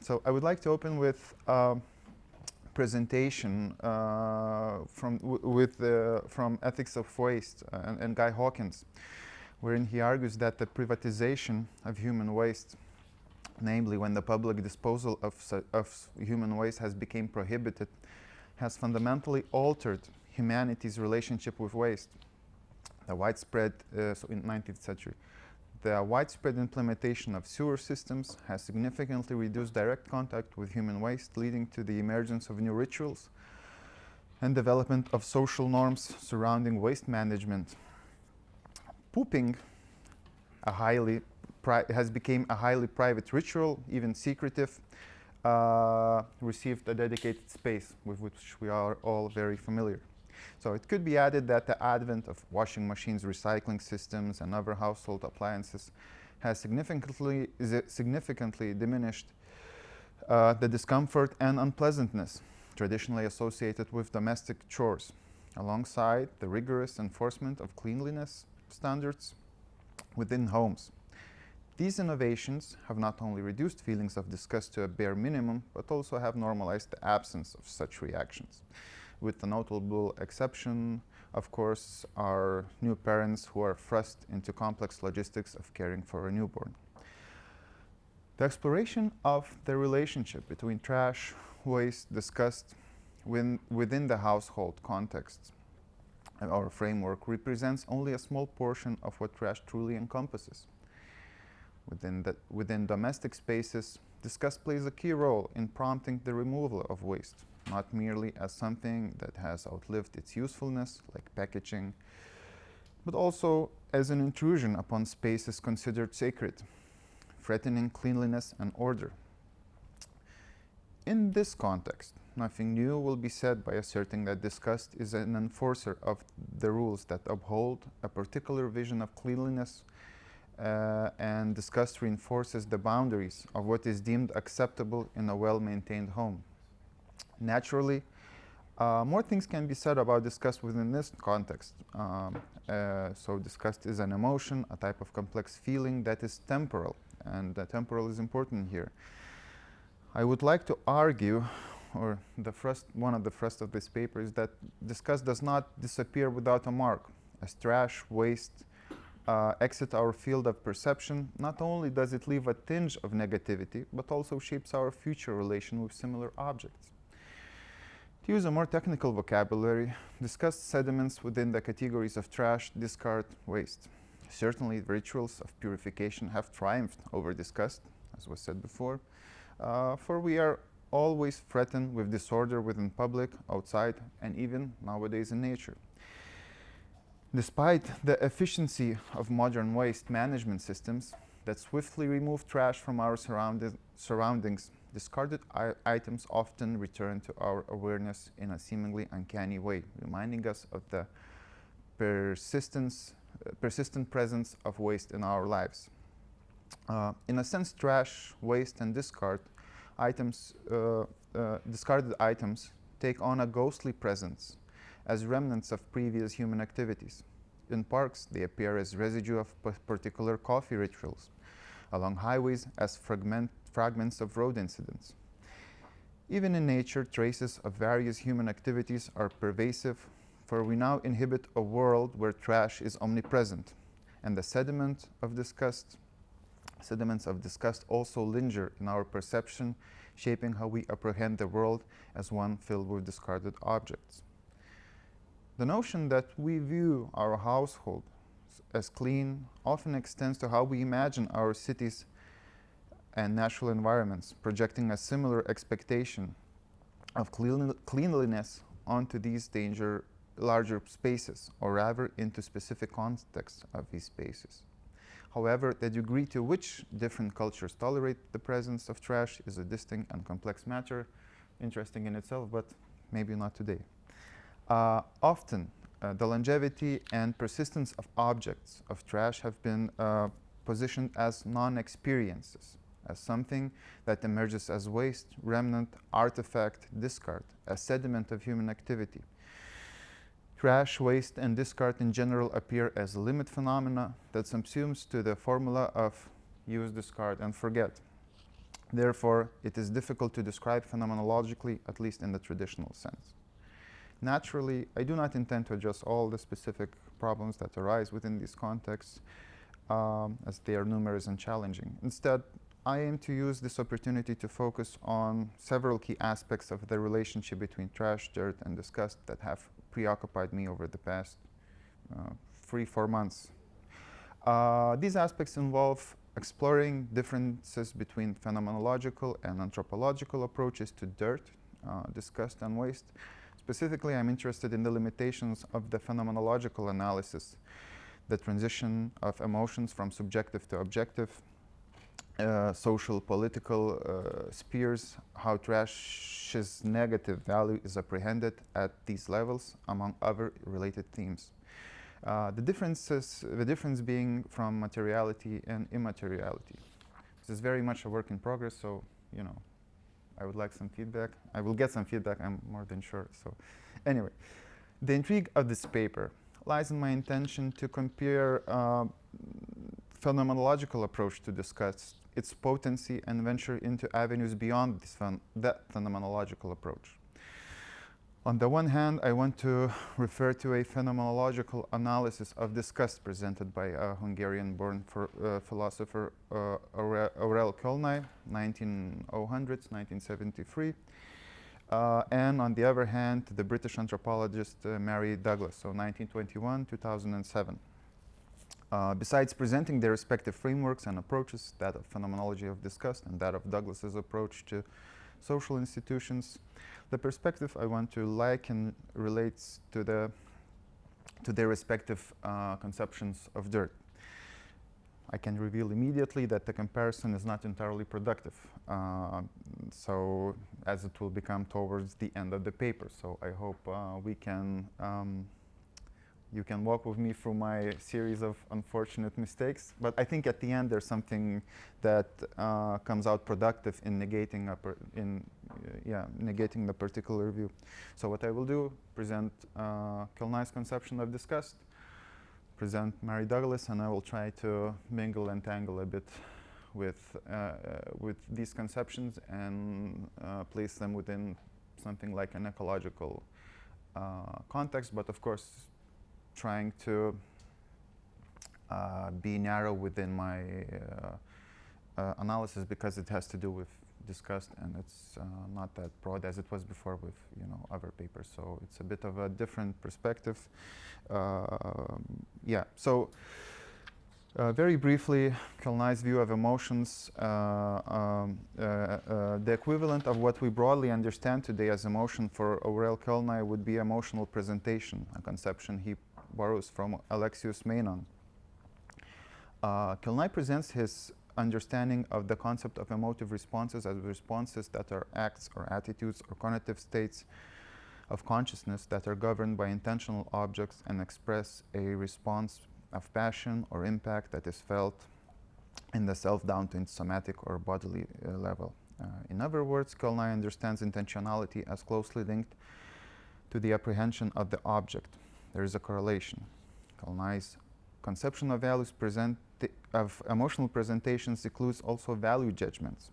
So I would like to open with a presentation from Ethics of Waste and Guy Hawkins, wherein he argues that the privatization of human waste, namely when the public disposal of human waste has become prohibited, has fundamentally altered humanity's relationship with waste. The widespread, so in 19th century, the widespread implementation of sewer systems has significantly reduced direct contact with human waste, leading to the emergence of new rituals and development of social norms surrounding waste management. Pooping has become a highly private ritual, even secretive, received a dedicated space with which we are all very familiar. So it could be added that the advent of washing machines, recycling systems, and other household appliances has significantly diminished the discomfort and unpleasantness traditionally associated with domestic chores, alongside the rigorous enforcement of cleanliness standards within homes. These innovations have not only reduced feelings of disgust to a bare minimum, but also have normalized the absence of such reactions. With the notable exception, of course, are new parents who are thrust into complex logistics of caring for a newborn. The exploration of the relationship between trash, waste, disgust within the household context or framework represents only a small portion of what trash truly encompasses. Within domestic spaces, disgust plays a key role in prompting the removal of waste, not merely as something that has outlived its usefulness, like packaging, but also as an intrusion upon spaces considered sacred, threatening cleanliness and order. In this context, nothing new will be said by asserting that disgust is an enforcer of the rules that uphold a particular vision of cleanliness, and disgust reinforces the boundaries of what is deemed acceptable in a well-maintained home. Naturally, more things can be said about disgust within this context. So disgust is an emotion, a type of complex feeling that is temporal, and temporal is important here. I would like to argue, or one of the thrust of this paper is that disgust does not disappear without a mark. As trash, waste, exit our field of perception, not only does it leave a tinge of negativity, but also shapes our future relation with similar objects. To use a more technical vocabulary, discuss sediments within the categories of trash, discard, waste. Certainly, the rituals of purification have triumphed over disgust, as was said before, for we are always threatened with disorder within public, outside, and even nowadays in nature. Despite the efficiency of modern waste management systems that swiftly remove trash from our surroundings, discarded items often return to our awareness in a seemingly uncanny way, reminding us of the persistent presence of waste in our lives. In a sense, trash, waste, and discarded items take on a ghostly presence as remnants of previous human activities. In parks, they appear as residue of particular coffee rituals, along highways as fragments of road incidents. Even in nature, traces of various human activities are pervasive, for we now inhabit a world where trash is omnipresent, and the sediments of disgust also linger in our perception, shaping how we apprehend the world as one filled with discarded objects. The notion that we view our household as clean often extends to how we imagine our cities and natural environments, projecting a similar expectation of cleanliness onto these larger spaces, or rather into specific contexts of these spaces. However, the degree to which different cultures tolerate the presence of trash is a distinct and complex matter, interesting in itself, but maybe not today. Often, the longevity and persistence of objects of trash have been positioned as non-experiences, as something that emerges as waste, remnant, artifact, discard, a sediment of human activity. Trash, waste, and discard in general appear as limit phenomena that subsumes to the formula of use, discard, and forget. Therefore, it is difficult to describe phenomenologically, at least in the traditional sense. Naturally, I do not intend to address all the specific problems that arise within these contexts, as they are numerous and challenging. Instead, I aim to use this opportunity to focus on several key aspects of the relationship between trash, dirt, and disgust that have preoccupied me over the past 3-4 months. These aspects involve exploring differences between phenomenological and anthropological approaches to dirt, disgust, and waste. Specifically, I'm interested in the limitations of the phenomenological analysis, the transition of emotions from subjective to objective, social, political spheres, how trash's negative value is apprehended at these levels, among other related themes. The difference being from materiality and immateriality. This is very much a work in progress, so, you know, I would like some feedback. I will get some feedback, I'm more than sure. So anyway, the intrigue of this paper lies in my intention to compare phenomenological approach to discuss its potency and venture into avenues beyond this that phenomenological approach. On the one hand, I want to refer to a phenomenological analysis of disgust presented by a Hungarian-born philosopher Aurel Kölnay, 1900s, 1973. And on the other hand, the British anthropologist Mary Douglas, so 1921, 2007. Besides presenting their respective frameworks and approaches, that of phenomenology of disgust and that of Douglas's approach to social institutions, the perspective I want to liken relates to their respective conceptions of dirt. I can reveal immediately that the comparison is not entirely productive, so as it will become towards the end of the paper. So I hope you can walk with me through my series of unfortunate mistakes. But I think at the end there's something that comes out productive in negating negating the particular view. So what I will do, present Kölnay's conception of disgust, present Mary Douglas, and I will try to mingle and tangle a bit with these conceptions and place them within something like an ecological context, but of course trying to be narrow within my analysis, because it has to do with disgust and it's not that broad as it was before with other papers. So it's a bit of a different perspective. So very briefly, Kölnay's view of emotions, the equivalent of what we broadly understand today as emotion for Aurel Kölnay would be emotional presentation, a conception he borrows from Alexius Menon. Kölnay presents his understanding of the concept of emotive responses as responses that are acts or attitudes or cognitive states of consciousness that are governed by intentional objects and express a response of passion or impact that is felt in the self down to its somatic or bodily level. In other words, Kölnay understands intentionality as closely linked to the apprehension of the object. There is a correlation. Kölnay's conception of values of emotional presentations includes also value judgments,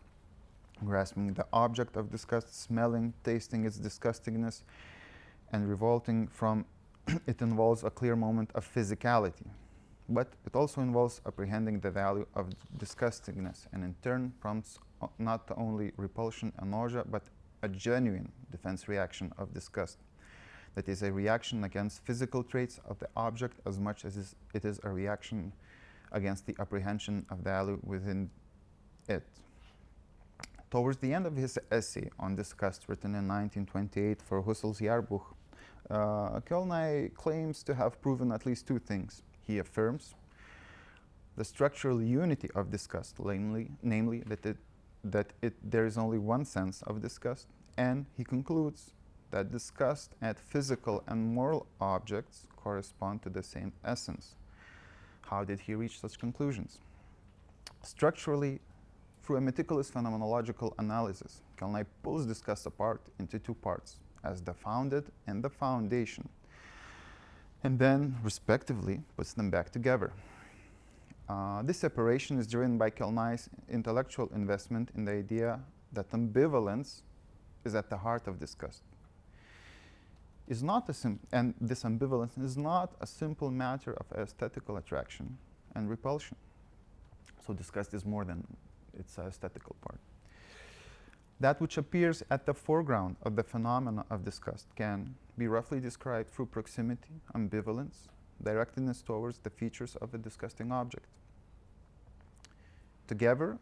grasping the object of disgust, smelling, tasting its disgustingness, and revolting from it involves a clear moment of physicality. But it also involves apprehending the value of disgustingness, and in turn prompts not only repulsion and nausea, but a genuine defense reaction of disgust. That is a reaction against physical traits of the object as much as it is a reaction against the apprehension of value within it. Towards the end of his essay on disgust, written in 1928 for Husserl's Jahrbuch, Kölnay claims to have proven at least two things. He affirms the structural unity of disgust, namely that there is only one sense of disgust, and he concludes that disgust at physical and moral objects correspond to the same essence. How did he reach such conclusions? Structurally, through a meticulous phenomenological analysis, Kölnay pulls disgust apart into two parts, as the founded and the foundation, and then, respectively, puts them back together. This separation is driven by Kelnay's intellectual investment in the idea that ambivalence is at the heart of disgust. And this ambivalence is not a simple matter of aesthetical attraction and repulsion. So disgust is more than its aesthetical part. That which appears at the foreground of the phenomena of disgust can be roughly described through proximity, ambivalence, directedness towards the features of a disgusting object. Together,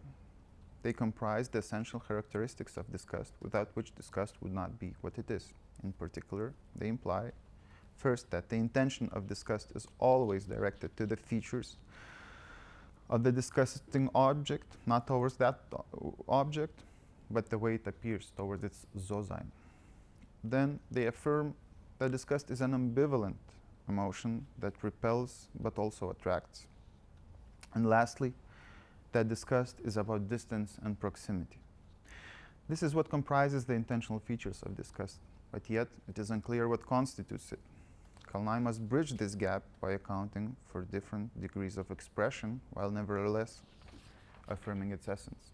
they comprise the essential characteristics of disgust, without which disgust would not be what it is. In particular, they imply, first, that the intention of disgust is always directed to the features of the disgusting object, not towards that object, but the way it appears towards its zozyme. Then they affirm that disgust is an ambivalent emotion that repels but also attracts. And lastly, that disgust is about distance and proximity. This is what comprises the intentional features of disgust, but yet it is unclear what constitutes it. Kelnay must bridge this gap by accounting for different degrees of expression, while nevertheless affirming its essence.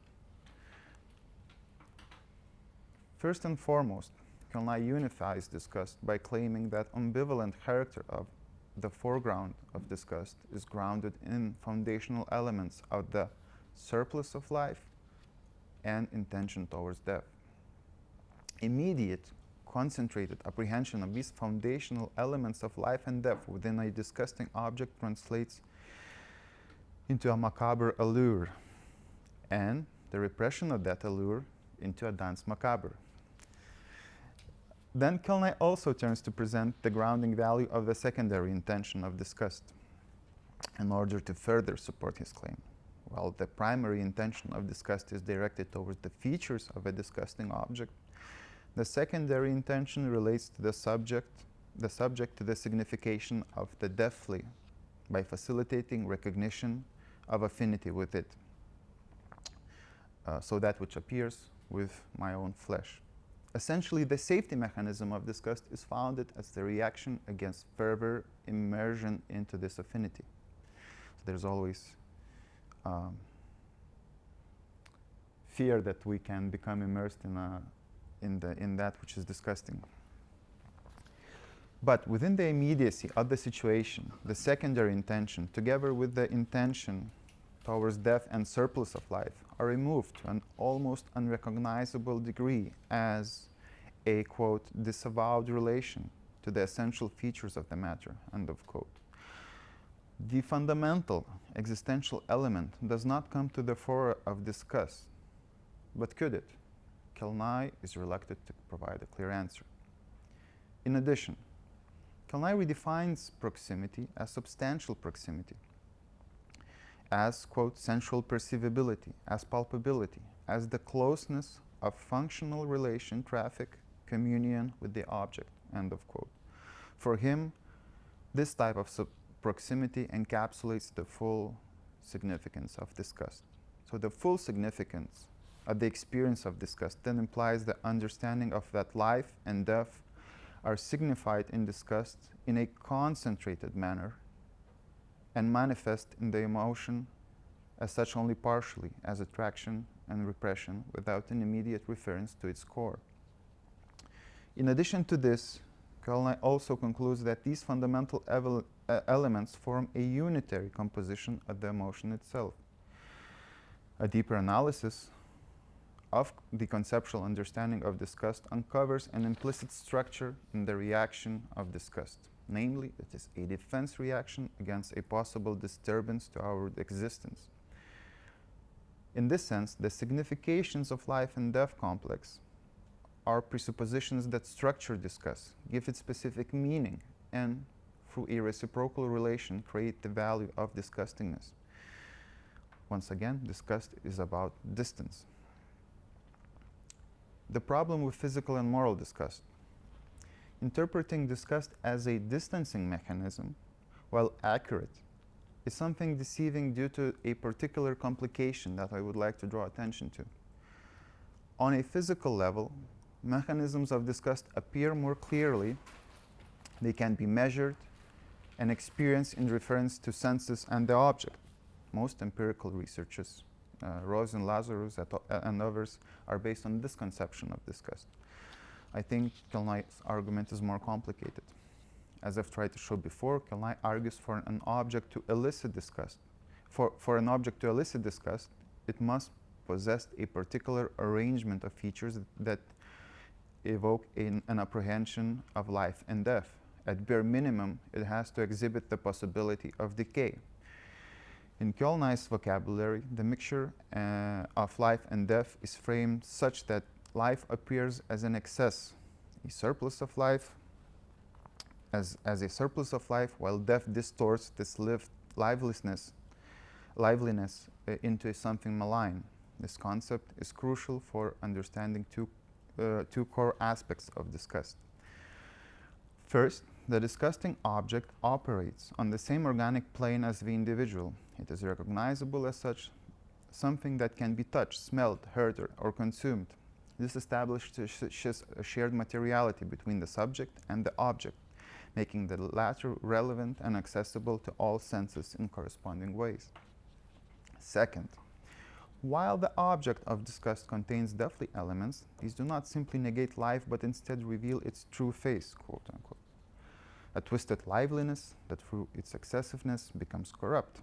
First and foremost, Kelnay unifies disgust by claiming that ambivalent character of the foreground of disgust is grounded in foundational elements of the surplus of life and intention towards death. Immediate, concentrated apprehension of these foundational elements of life and death within a disgusting object translates into a macabre allure, and the repression of that allure into a danse macabre. Then Kelnay also turns to present the grounding value of the secondary intention of disgust in order to further support his claim. While the primary intention of disgust is directed towards the features of a disgusting object, the secondary intention relates to the subject to the signification of the deathly by facilitating recognition of affinity with it. So that which appears with my own flesh. Essentially, the safety mechanism of disgust is founded as the reaction against further immersion into this affinity. So there's always fear that we can become immersed in that which is disgusting. But within the immediacy of the situation, the secondary intention, together with the intention towards death and surplus of life, are removed to an almost unrecognizable degree as a, quote, disavowed relation to the essential features of the matter, end of quote. The fundamental existential element does not come to the fore of disgust, but could it? Kelnay is reluctant to provide a clear answer. In addition, Kelnay redefines proximity as substantial proximity, as, quote, sensual perceivability, as palpability, as the closeness of functional relation, traffic, communion with the object, end of quote. For him, this type of proximity encapsulates the full significance of disgust. So the full significance of the experience of disgust then implies the understanding of that life and death are signified in disgust in a concentrated manner and manifest in the emotion as such only partially, as attraction and repression, without an immediate reference to its core. In addition to this, Kelnay also concludes that these fundamental elements form a unitary composition of the emotion itself. A deeper analysis of the conceptual understanding of disgust uncovers an implicit structure in the reaction of disgust. Namely, it is a defense reaction against a possible disturbance to our existence. In this sense, the significations of life and death complex are presuppositions that structure disgust, give it specific meaning, and through a reciprocal relation create the value of disgustingness. Once again, disgust is about distance. The problem with physical and moral disgust. Interpreting disgust as a distancing mechanism, while accurate, is something deceiving due to a particular complication that I would like to draw attention to. On a physical level, mechanisms of disgust appear more clearly. They can be measured and experienced in reference to senses and the object. most empirical researches, Rose and Lazarus and others, are based on this conception of disgust. I think Kelnay's argument is more complicated. As I've tried to show before, Kelnay argues for an object to elicit disgust. For an object to elicit disgust, it must possess a particular arrangement of features that evoke an apprehension of life and death. At bare minimum, it has to exhibit the possibility of decay. In Kelnay's vocabulary, the mixture of life and death is framed such that life appears as an excess, a surplus of life, as a surplus of life, while death distorts this liveliness into something malign. This concept is crucial for understanding two core aspects of disgust. First, the disgusting object operates on the same organic plane as the individual. It is recognizable as such, something that can be touched, smelled, heard, or consumed. This establishes a shared materiality between the subject and the object, making the latter relevant and accessible to all senses in corresponding ways. Second, while the object of disgust contains deathly elements, these do not simply negate life, but instead reveal its true face, quote unquote. A twisted liveliness that through its excessiveness becomes corrupt.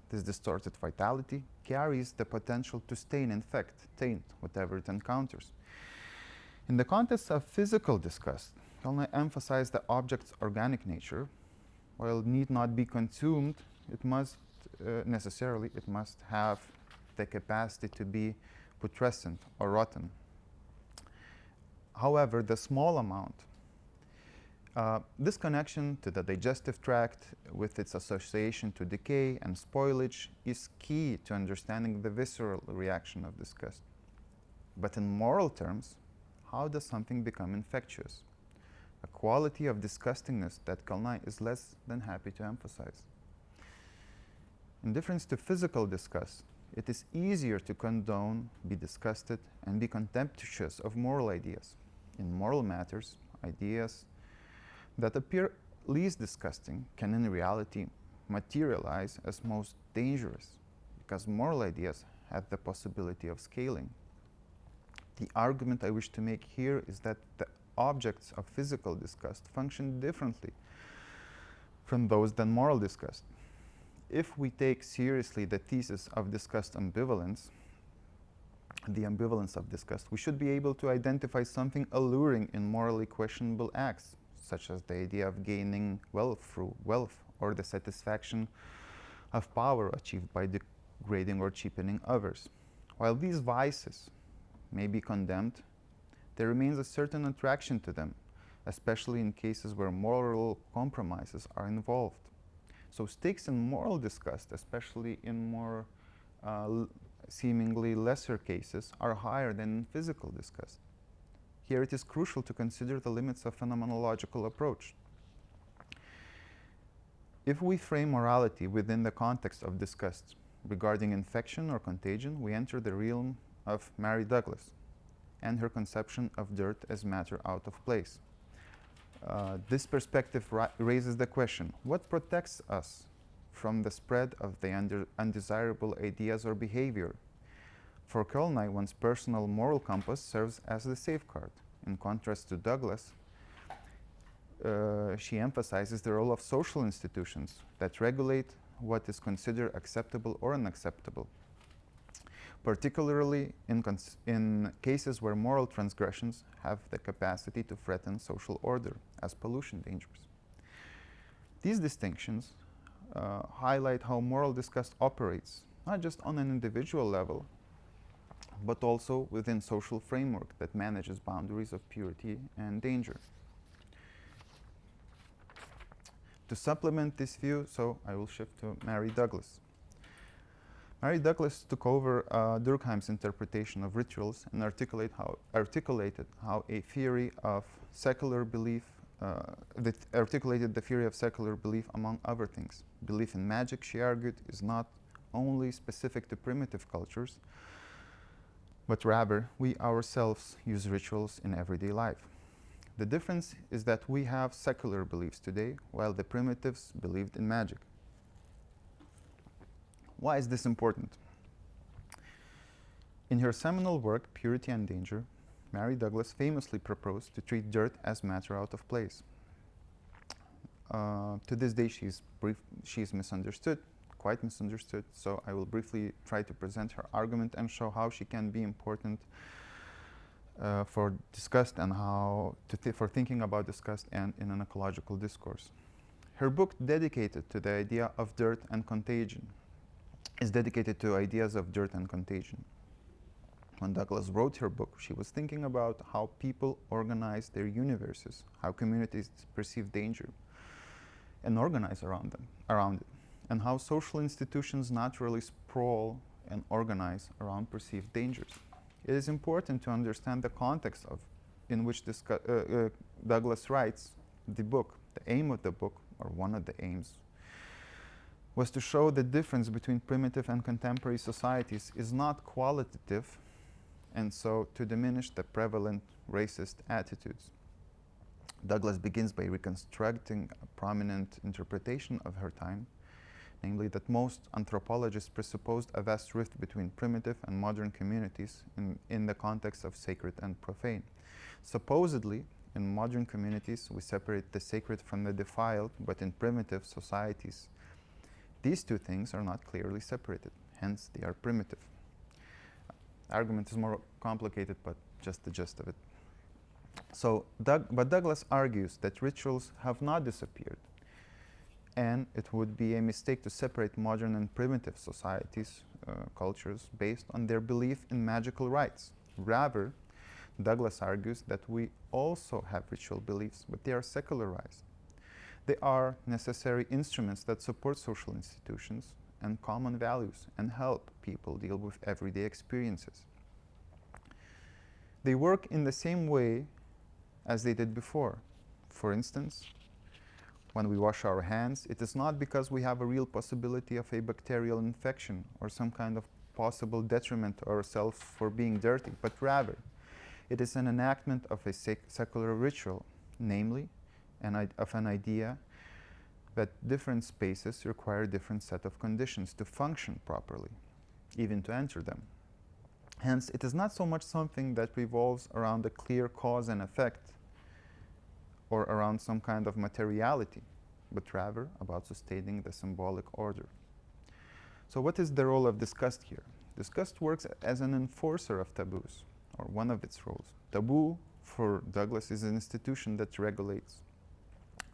This distorted vitality carries the potential to stain, infect, taint whatever it encounters. In the context of physical disgust, Kelnay emphasized the object's organic nature. While it need not be consumed, it must necessarily have the capacity to be putrescent or rotten. However, the small amount, this connection to the digestive tract with its association to decay and spoilage is key to understanding the visceral reaction of disgust. But in moral terms, how does something become infectious? A quality of disgustingness that Kelnay is less than happy to emphasize. In difference to physical disgust, it is easier to condone, be disgusted, and be contemptuous of moral ideas. In moral matters, ideas that appear least disgusting can in reality materialize as most dangerous, because moral ideas have the possibility of scaling. The argument I wish to make here is that the objects of physical disgust function differently from those than moral disgust. If we take seriously the thesis of disgust ambivalence, the ambivalence of disgust, we should be able to identify something alluring in morally questionable acts, such as the idea of gaining wealth through wealth, or the satisfaction of power achieved by degrading or cheapening others. While these vices may be condemned, there remains a certain attraction to them, especially in cases where moral compromises are involved. So stakes in moral disgust, especially in more seemingly lesser cases, are higher than in physical disgust. Here it is crucial to consider the limits of phenomenological approach. If we frame morality within the context of disgust regarding infection or contagion, we enter the realm of Mary Douglas and her conception of dirt as matter out of place. This perspective raises the question, what protects us from the spread of the undesirable ideas or behavior? For Kelnay, one's personal moral compass serves as the safeguard. In contrast to Douglas, she emphasizes the role of social institutions that regulate what is considered acceptable or unacceptable, particularly in cases where moral transgressions have the capacity to threaten social order, as pollution dangers. These distinctions highlight how moral disgust operates, not just on an individual level, but also within social framework that manages boundaries of purity and danger. To supplement this view, so I will shift to Mary Douglas. Mary Douglas took over Durkheim's interpretation of rituals and articulated how a theory of secular belief, articulated the theory of secular belief among other things. Belief in magic, she argued, is not only specific to primitive cultures, but rather we ourselves use rituals in everyday life. The difference is that we have secular beliefs today, while the primitives believed in magic. Why is this important? In her seminal work, Purity and Danger, Mary Douglas famously proposed to treat dirt as matter out of place. To this day, she's misunderstood, quite misunderstood, so I will briefly try to present her argument and show how she can be important for disgust and for thinking about disgust and in an ecological discourse. Her book dedicated to the idea of dirt and contagion is dedicated to ideas of dirt and contagion. When Douglas wrote her book, she was thinking about how people organize their universes, how communities perceive danger and organize around it, and how social institutions naturally sprawl and organize around perceived dangers. It is important to understand the context in which Douglas writes the book. The aim of the book, or one of the aims, was to show the difference between primitive and contemporary societies is not qualitative, and so to diminish the prevalent racist attitudes. Douglas begins by reconstructing a prominent interpretation of her time, namely that most anthropologists presupposed a vast rift between primitive and modern communities in the context of sacred and profane. Supposedly, in modern communities, we separate the sacred from the defiled, but in primitive societies, these two things are not clearly separated, hence they are primitive. Argument is more complicated, but just the gist of it. But Douglas argues that rituals have not disappeared, and it would be a mistake to separate modern and primitive societies, cultures, based on their belief in magical rites. Rather, Douglas argues that we also have ritual beliefs, but they are secularized. They are necessary instruments that support social institutions and common values and help people deal with everyday experiences. They work in the same way as they did before. For instance, when we wash our hands, it is not because we have a real possibility of a bacterial infection or some kind of possible detriment to ourselves for being dirty, but rather it is an enactment of a secular ritual, namely of an idea that different spaces require different set of conditions to function properly, even to enter them. Hence, it is not so much something that revolves around a clear cause and effect or around some kind of materiality, but rather about sustaining the symbolic order. So what is the role of disgust here? Disgust works as an enforcer of taboos, or one of its roles. Taboo, for Douglas, is an institution that regulates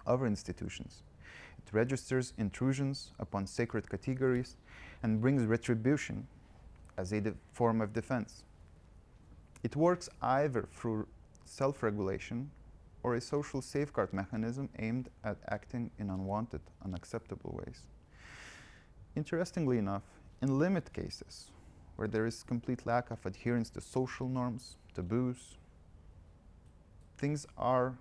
other institutions. It registers intrusions upon sacred categories and brings retribution as a form of defense. It works either through self-regulation or a social safeguard mechanism aimed at acting in unwanted, unacceptable ways. Interestingly enough, in limit cases, where there is complete lack of adherence to social norms, taboos, things are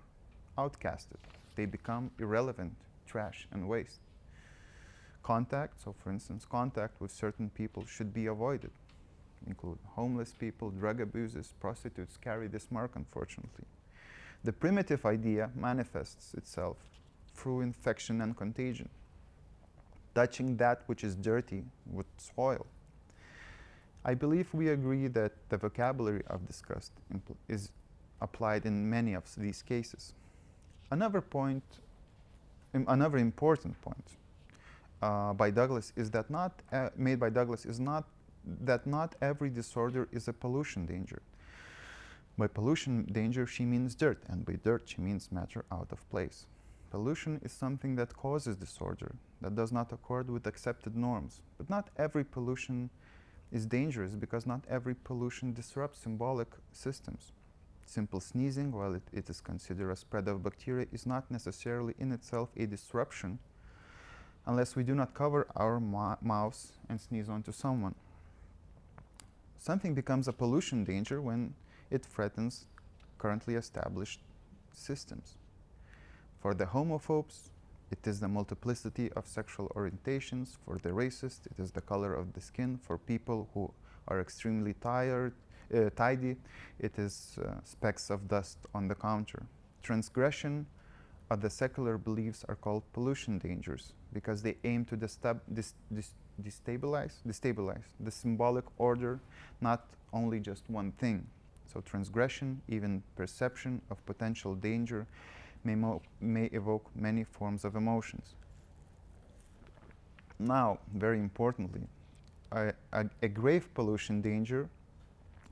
outcasted. They become irrelevant, trash, and waste. Contact, so for instance, contact with certain people should be avoided. Include homeless people, drug abusers, prostitutes carry this mark, unfortunately. The primitive idea manifests itself through infection and contagion. Touching that which is dirty would spoil. I believe we agree that the vocabulary of disgust is applied in many of these cases. Another important point by Douglas is that not every disorder is a pollution danger. By pollution danger, she means dirt, and by dirt, she means matter out of place. Pollution is something that causes disorder, that does not accord with accepted norms. But not every pollution is dangerous, because not every pollution disrupts symbolic systems. Simple sneezing, while it is considered a spread of bacteria, is not necessarily in itself a disruption, unless we do not cover our mouths and sneeze onto someone. Something becomes a pollution danger when it threatens currently established systems. For the homophobes, it is the multiplicity of sexual orientations. For the racist, it is the color of the skin. For people who are extremely tidy, it is specks of dust on the counter. Transgression of the secular beliefs are called pollution dangers because they aim to destabilize the symbolic order, not only just one thing. So transgression, even perception of potential danger, may evoke many forms of emotions. Now, very importantly, a grave pollution danger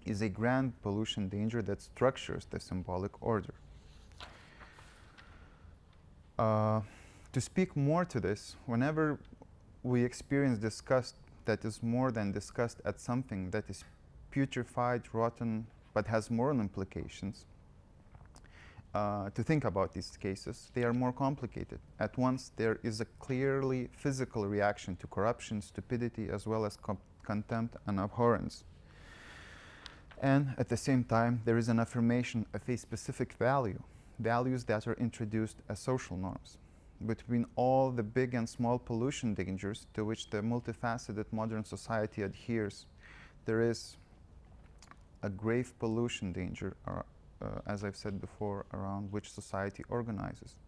is a grand pollution danger that structures the symbolic order. To speak more to this, whenever we experience disgust that is more than disgust at something that is putrefied, rotten, but has moral implications, to think about these cases, they are more complicated. At once, there is a clearly physical reaction to corruption, stupidity, as well as contempt and abhorrence. And at the same time, there is an affirmation of a specific value, values that are introduced as social norms. Between all the big and small pollution dangers to which the multifaceted modern society adheres, there is a grave pollution danger, as I've said before, around which society organizes.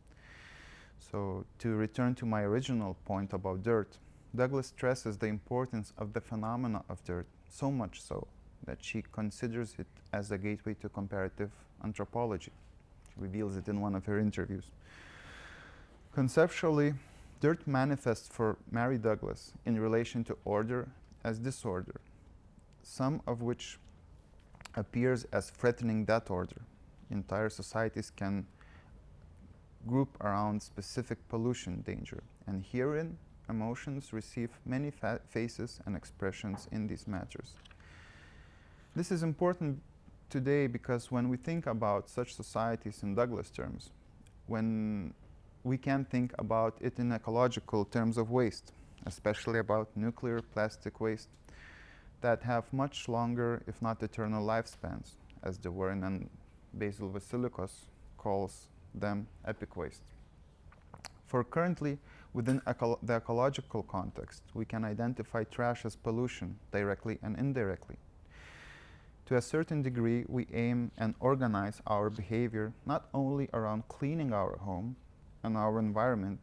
So to return to my original point about dirt, Douglas stresses the importance of the phenomena of dirt, so much so that she considers it as a gateway to comparative anthropology. She reveals it in one of her interviews. Conceptually, dirt manifests for Mary Douglas in relation to order as disorder, some of which appears as threatening that order. Entire societies can group around specific pollution danger, and herein emotions receive many faces and expressions in these matters. This is important today because when we think about such societies in Douglas terms, when we can think about it in ecological terms of waste, especially about nuclear plastic waste that have much longer, if not eternal lifespans, as de Warren and Basil Vasilikos calls them epic waste. For currently, within the ecological context, we can identify trash as pollution directly and indirectly. To a certain degree, we aim and organize our behavior not only around cleaning our home and our environment,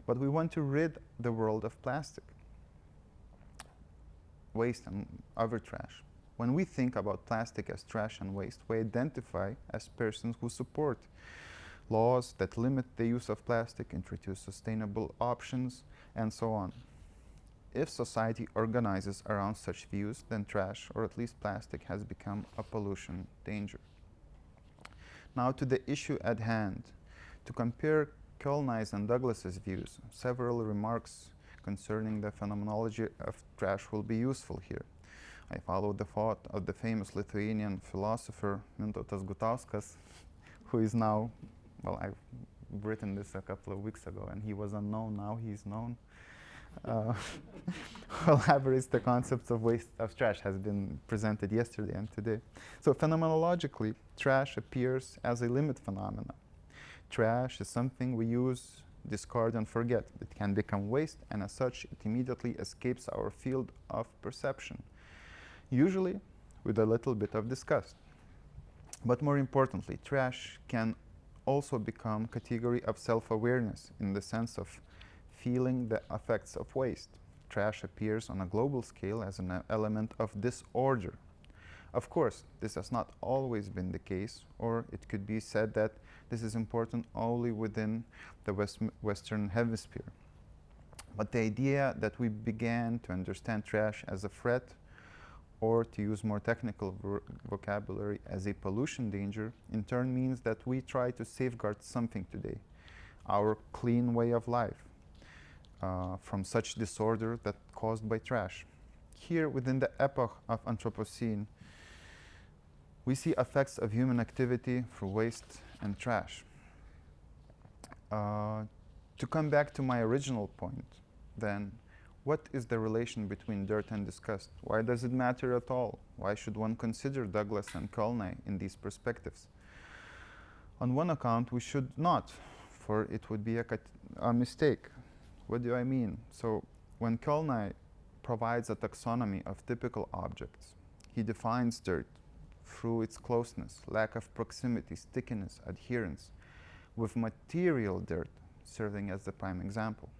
but we want to rid the world of plastic, waste, and other trash. When we think about plastic as trash and waste, we identify as persons who support laws that limit the use of plastic, introduce sustainable options, and so on. If society organizes around such views, then trash, or at least plastic, has become a pollution danger. Now to the issue at hand. To compare Kölnai's and Douglas's views, several remarks concerning the phenomenology of trash will be useful here. I follow the thought of the famous Lithuanian philosopher Mintautas Gutauskas, who is now, well, I've written this a couple of weeks ago, and he was unknown, now he's known. Elaborates the concepts of waste of trash has been presented yesterday and today. So phenomenologically, trash appears as a limit phenomena. Trash is something we use, discard, and forget. It can become waste, and as such, it immediately escapes our field of perception, usually with a little bit of disgust. But more importantly, trash can also become a category of self-awareness in the sense of feeling the effects of waste. Trash appears on a global scale as an element of disorder. Of course, this has not always been the case, or it could be said that this is important only within the Western Hemisphere. But the idea that we began to understand trash as a threat, or to use more technical vocabulary, as a pollution danger, in turn means that we try to safeguard something today, our clean way of life, from such disorder that caused by trash. Here, within the epoch of Anthropocene, we see effects of human activity through waste and trash. To come back to my original point, then, what is the relation between dirt and disgust? Why does it matter at all? Why should one consider Douglas and Kölnai in these perspectives? On one account, we should not, for it would be a mistake. What do I mean? So, when Kölnai provides a taxonomy of typical objects, he defines dirt through its closeness, lack of proximity, stickiness, adherence, with material dirt serving as the prime example.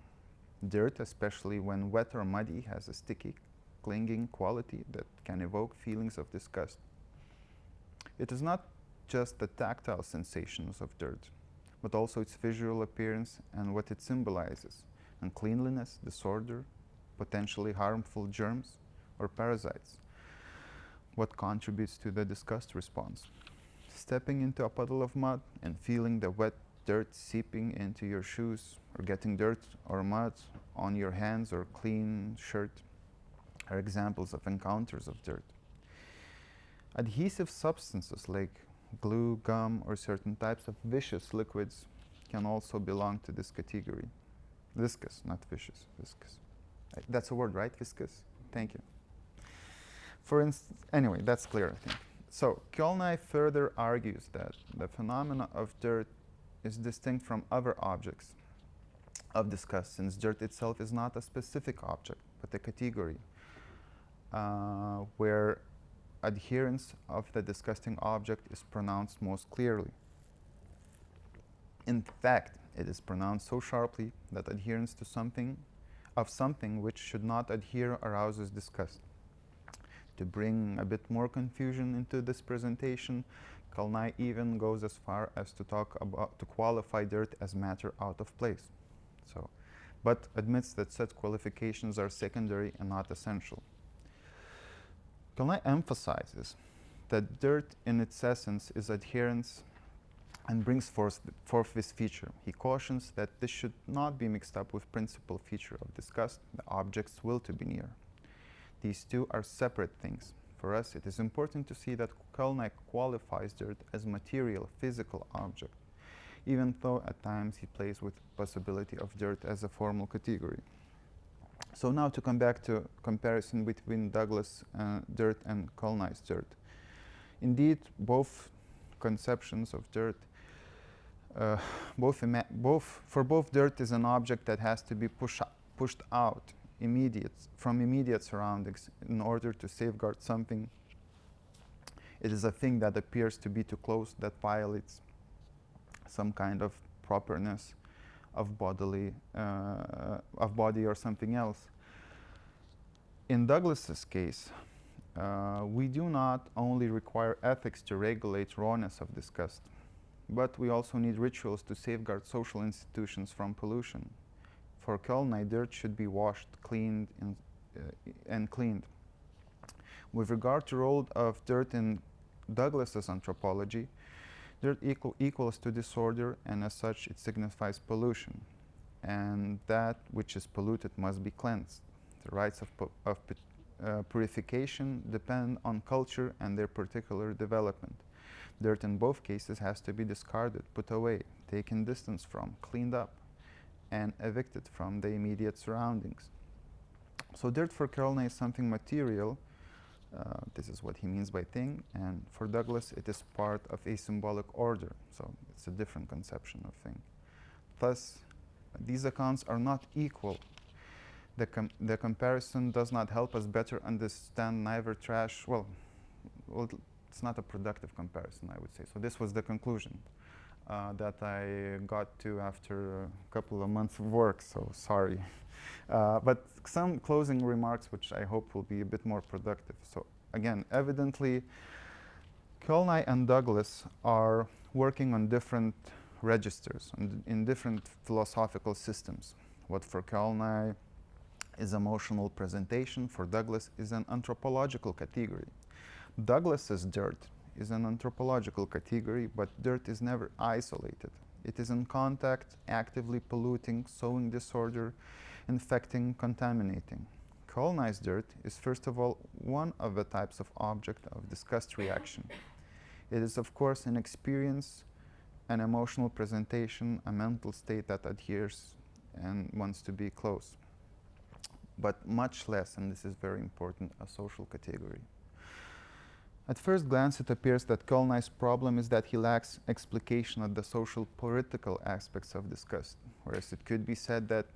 Dirt, especially when wet or muddy, has a sticky, clinging quality that can evoke feelings of disgust. It is not just the tactile sensations of dirt, but also its visual appearance and what it symbolizes: uncleanliness, disorder, potentially harmful germs or parasites. What contributes to the disgust response? Stepping into a puddle of mud and feeling the wet dirt seeping into your shoes, or getting dirt or mud on your hands or clean shirt, are examples of encounters of dirt. Adhesive substances like glue, gum, or certain types of viscous liquids can also belong to this category. Viscous, not vicious, viscous. That's a word, right? Viscous? Thank you. For instance, anyway, that's clear, I think. So, Kölnay further argues that the phenomena of dirt is distinct from other objects of disgust, since dirt itself is not a specific object, but a category where adherence of the disgusting object is pronounced most clearly. In fact, it is pronounced so sharply that adherence to something which should not adhere arouses disgust. To bring a bit more confusion into this presentation, Kölnay even goes as far as to qualify dirt as matter out of place. But admits that such qualifications are secondary and not essential. Kölnay emphasizes that dirt in its essence is adherence and brings forth this feature. He cautions that this should not be mixed up with principal feature of disgust, the object's will to be near. These two are separate things. For us, it is important to see that Kölnay qualifies dirt as material, physical object, even though at times he plays with the possibility of dirt as a formal category. So now to come back to comparison between Douglas' dirt and Kölnay's dirt. Indeed, both conceptions of dirt, for both dirt is an object that has to be pushed out from immediate surroundings in order to safeguard something. It is a thing that appears to be too close, that violates some kind of properness of body or something else. In Douglas's case, we do not only require ethics to regulate rawness of disgust, but we also need rituals to safeguard social institutions from pollution. For Kölnay, dirt should be washed, cleaned, and cleaned. With regard to the role of dirt in Douglas's anthropology, dirt equals to disorder, and as such it signifies pollution. And that which is polluted must be cleansed. The rites of purification depend on culture and their particular development. Dirt in both cases has to be discarded, put away, taken distance from, cleaned up, and evicted from the immediate surroundings. So dirt for Kölnay is something material. This is what he means by thing, and for Douglas it is part of a symbolic order, so it's a different conception of thing. Thus, these accounts are not equal. The comparison does not help us better understand neither trash, well, it's not a productive comparison, I would say. So this was the conclusion that I got to after a couple of months of work, so sorry. But some closing remarks which I hope will be a bit more productive. So again, evidently, Kölnay and Douglas are working on different registers and in different philosophical systems. What for Kölnay is emotional presentation, for Douglas is an anthropological category. Douglas's dirt is an anthropological category, but dirt is never isolated. It is in contact, actively polluting, sowing disorder, infecting, contaminating. Kölnay's dirt is first of all one of the types of object of disgust reaction. It is of course an experience, an emotional presentation, a mental state that adheres and wants to be close. But much less, and this is very important, a social category. At first glance, it appears that Kölnay's problem is that he lacks explication of the social political aspects of disgust, whereas it could be said that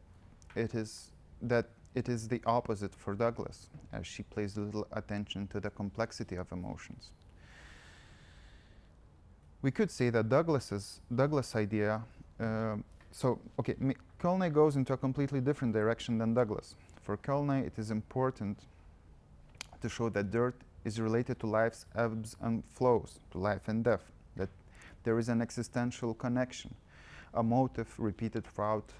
it is the opposite for Douglas, as she pays little attention to the complexity of emotions. We could say that Douglas' idea Kölnay goes into a completely different direction than Douglas. For Kölnay, it is important to show that dirt is related to life's ebbs and flows, to life and death, that there is an existential connection, a motive repeated throughout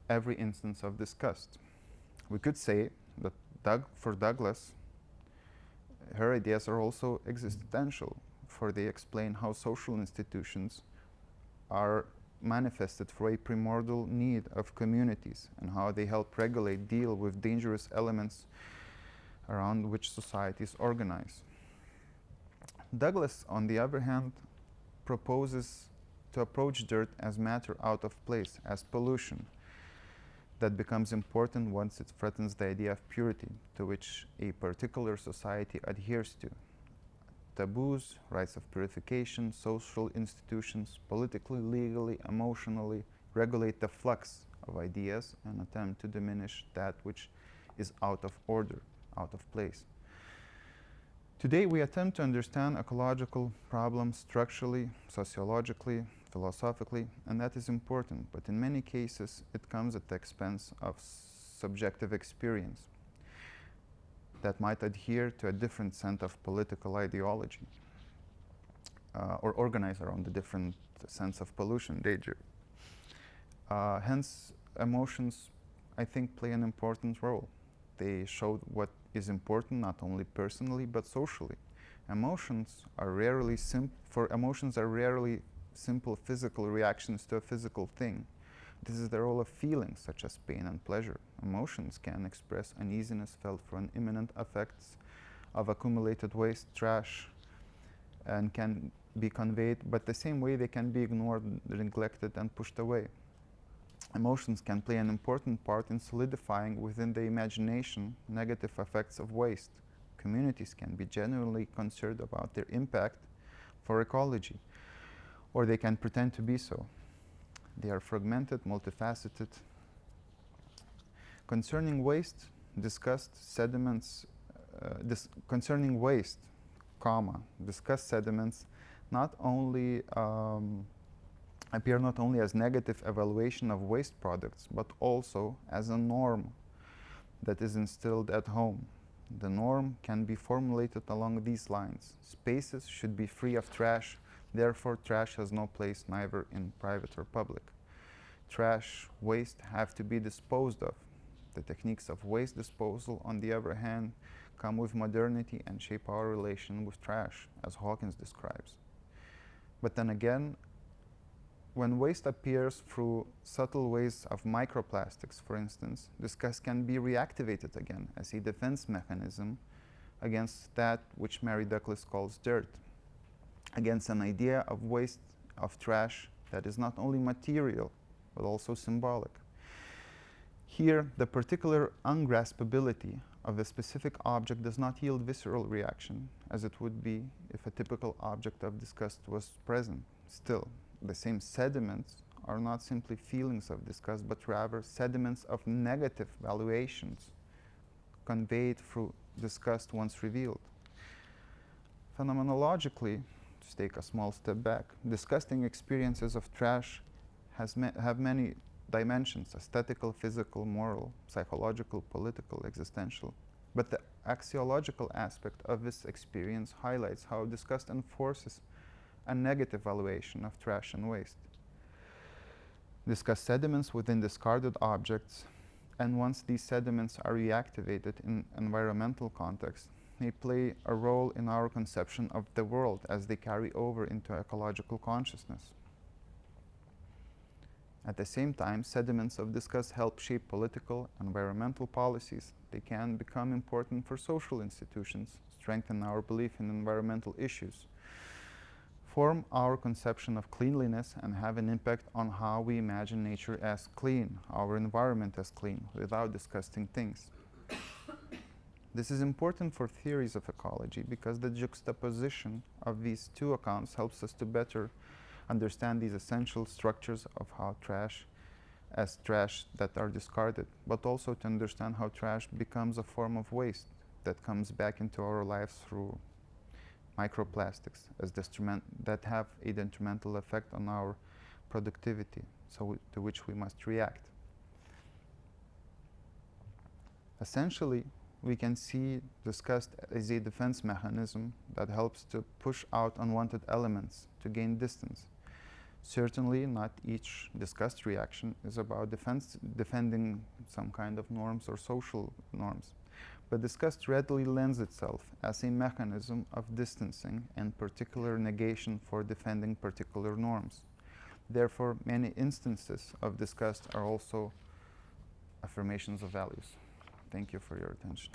every instance of disgust. We could say that for Douglas, her ideas are also existential, for they explain how social institutions are manifested through a primordial need of communities and how they help regulate, deal with dangerous elements around which societies organize. Douglas, on the other hand, proposes to approach dirt as matter out of place, as pollution that becomes important once it threatens the idea of purity to which a particular society adheres to. Taboos, rites of purification, social institutions, politically, legally, emotionally, regulate the flux of ideas and attempt to diminish that which is out of order, out of place. Today, we attempt to understand ecological problems structurally, sociologically, philosophically, and that is important, but in many cases, it comes at the expense of subjective experience that might adhere to a different set of political ideology or organize around a different sense of pollution, danger. Hence, emotions, I think, play an important role. They show what is important not only personally but socially. Emotions are rarely simple physical reactions to a physical thing. This is the role of feelings such as pain and pleasure. Emotions can express uneasiness felt from imminent effects of accumulated waste, trash, and can be conveyed, but the same way they can be ignored, neglected, and pushed away. Emotions can play an important part in solidifying within the imagination negative effects of waste. Communities can be genuinely concerned about their impact for ecology, or they can pretend to be so. They are fragmented, multifaceted. Concerning waste, discussed sediments, concerning waste, discussed sediments not only appear not only as negative evaluation of waste products, but also as a norm that is instilled at home. The norm can be formulated along these lines. Spaces should be free of trash, therefore trash has no place neither in private or public. Trash, waste have to be disposed of. The techniques of waste disposal, on the other hand, come with modernity and shape our relation with trash, as Hawkins describes. But then again, when waste appears through subtle ways of microplastics, for instance, disgust can be reactivated again as a defense mechanism against that which Mary Douglas calls dirt, against an idea of waste, of trash, that is not only material, but also symbolic. Here, the particular ungraspability of a specific object does not yield visceral reaction, as it would be if a typical object of disgust was present. Still, the same sediments are not simply feelings of disgust, but rather sediments of negative valuations conveyed through disgust once revealed. Phenomenologically, to take a small step back, disgusting experiences of trash have many dimensions: aesthetical, physical, moral, psychological, political, existential. But the axiological aspect of this experience highlights how disgust enforces a negative valuation of trash and waste. Discuss sediments within discarded objects, and once these sediments are reactivated in environmental context, they play a role in our conception of the world as they carry over into ecological consciousness. At the same time, sediments of disgust help shape political, environmental policies. They can become important for social institutions, strengthen our belief in environmental issues, form our conception of cleanliness, and have an impact on how we imagine nature as clean, our environment as clean, without disgusting things. This is important for theories of ecology because the juxtaposition of these two accounts helps us to better understand these essential structures of how trash that are discarded, but also to understand how trash becomes a form of waste that comes back into our lives through microplastics that have a detrimental effect on our productivity, to which we must react. Essentially, we can see disgust as a defense mechanism that helps to push out unwanted elements to gain distance. Certainly, not each disgust reaction is about defending some kind of norms or social norms, but disgust readily lends itself as a mechanism of distancing and particular negation for defending particular norms. Therefore, many instances of disgust are also affirmations of values. Thank you for your attention.